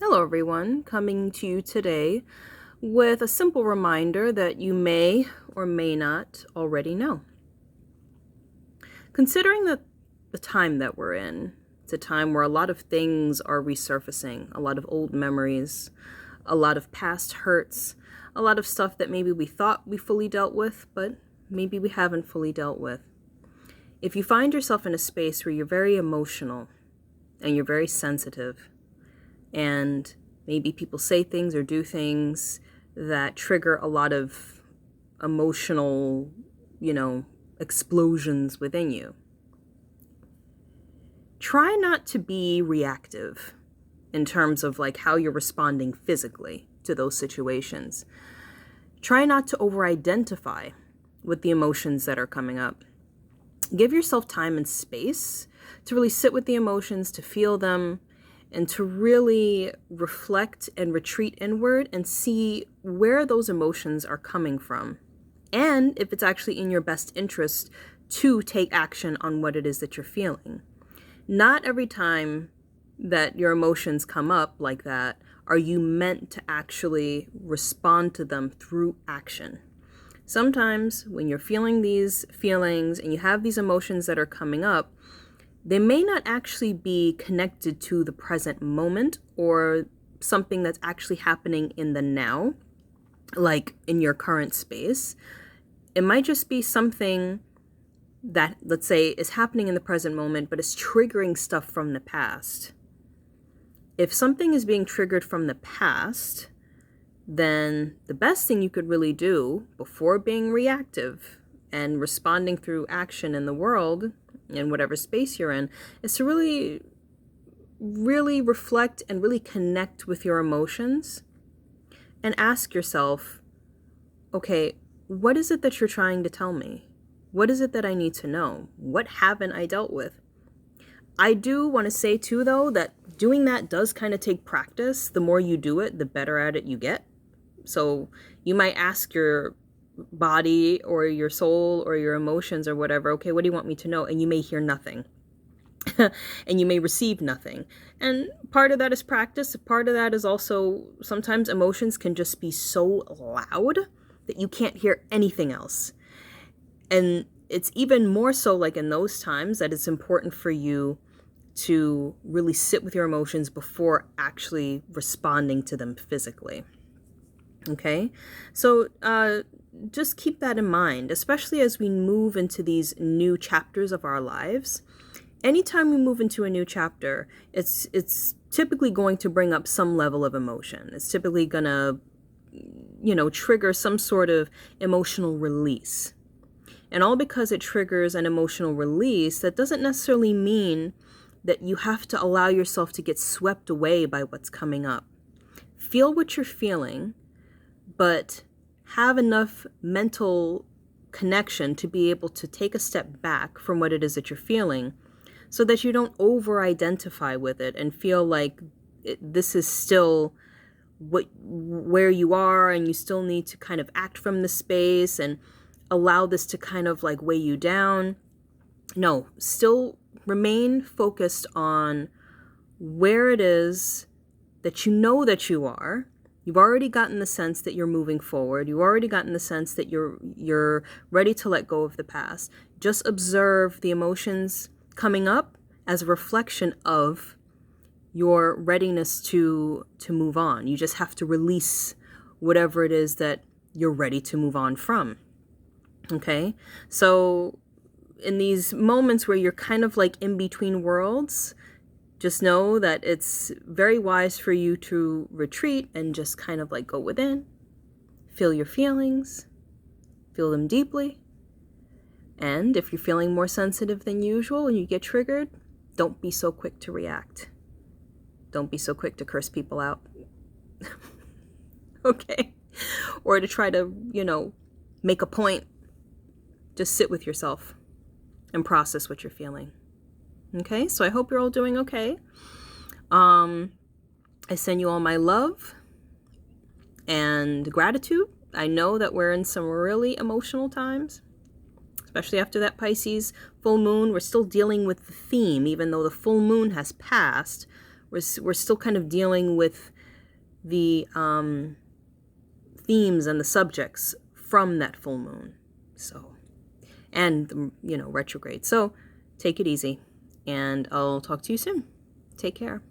Hello, everyone. Coming to you today with a simple reminder that you may or may not already know. Considering the time that we're in, it's a time where a lot of things are resurfacing, a lot of old memories, a lot of past hurts, a lot of stuff that maybe we thought we fully dealt with, but maybe we haven't fully dealt with. If you find yourself in a space where you're very emotional and you're very sensitive, and maybe people say things or do things that trigger a lot of emotional, explosions within you. Try not to be reactive in terms of like how you're responding physically to those situations. Try not to over-identify with the emotions that are coming up. Give yourself time and space to really sit with the emotions, to feel them, and to really reflect and retreat inward and see where those emotions are coming from. And if it's actually in your best interest to take action on what it is that you're feeling. Not every time that your emotions come up like that are you meant to actually respond to them through action. Sometimes when you're feeling these feelings and you have these emotions that are coming up, they may not actually be connected to the present moment or something that's actually happening in the now, like in your current space. It might just be something that, let's say, is happening in the present moment, but is triggering stuff from the past. If something is being triggered from the past, then the best thing you could really do before being reactive and responding through action in the world, in whatever space you're in, is to really reflect and really connect with your emotions and ask yourself, okay, what is it that you're trying to tell me? What is it that I need to know? What haven't I dealt with? I do want to say too, though, that doing that does kind of take practice. The more you do it, the better at it you get. So you might ask your body or your soul or your emotions or whatever, okay, what do you want me to know? And you may hear nothing. And you may receive nothing. And part of that is practice. Part of that is also sometimes emotions can just be so loud that you can't hear anything else. And it's even more so like in those times that it's important for you to really sit with your emotions before actually responding to them physically. Okay, so just keep that in mind, especially as we move into these new chapters of our lives. Anytime we move into a new chapter, it's typically going to bring up some level of emotion. It's typically going to, trigger some sort of emotional release. And all because it triggers an emotional release, that doesn't necessarily mean that you have to allow yourself to get swept away by what's coming up. Feel what you're feeling, but have enough mental connection to be able to take a step back from what it is that you're feeling so that you don't over-identify with it and feel like this is still where you are and you still need to kind of act from the space and allow this to kind of like weigh you down. No, still remain focused on where it is that you know that you are. You've already gotten the sense that you're moving forward. You've already gotten the sense that you're ready to let go of the past. Just observe the emotions coming up as a reflection of your readiness to move on. You just have to release whatever it is that you're ready to move on from. Okay? So in these moments where you're kind of like in between worlds, just know that it's very wise for you to retreat and just kind of like go within, feel your feelings, feel them deeply. And if you're feeling more sensitive than usual and you get triggered, don't be so quick to react. Don't be so quick to curse people out. Okay? Or to try to, make a point. Just sit with yourself and process what you're feeling. Okay, so I hope you're all doing okay. I send you all my love and gratitude. I know that we're in some really emotional times, especially after that Pisces full moon. We're still dealing with the theme, even though the full moon has passed. we're still kind of dealing with the themes and the subjects from that full moon. So, and, retrograde. So take it easy, and I'll talk to you soon. Take care.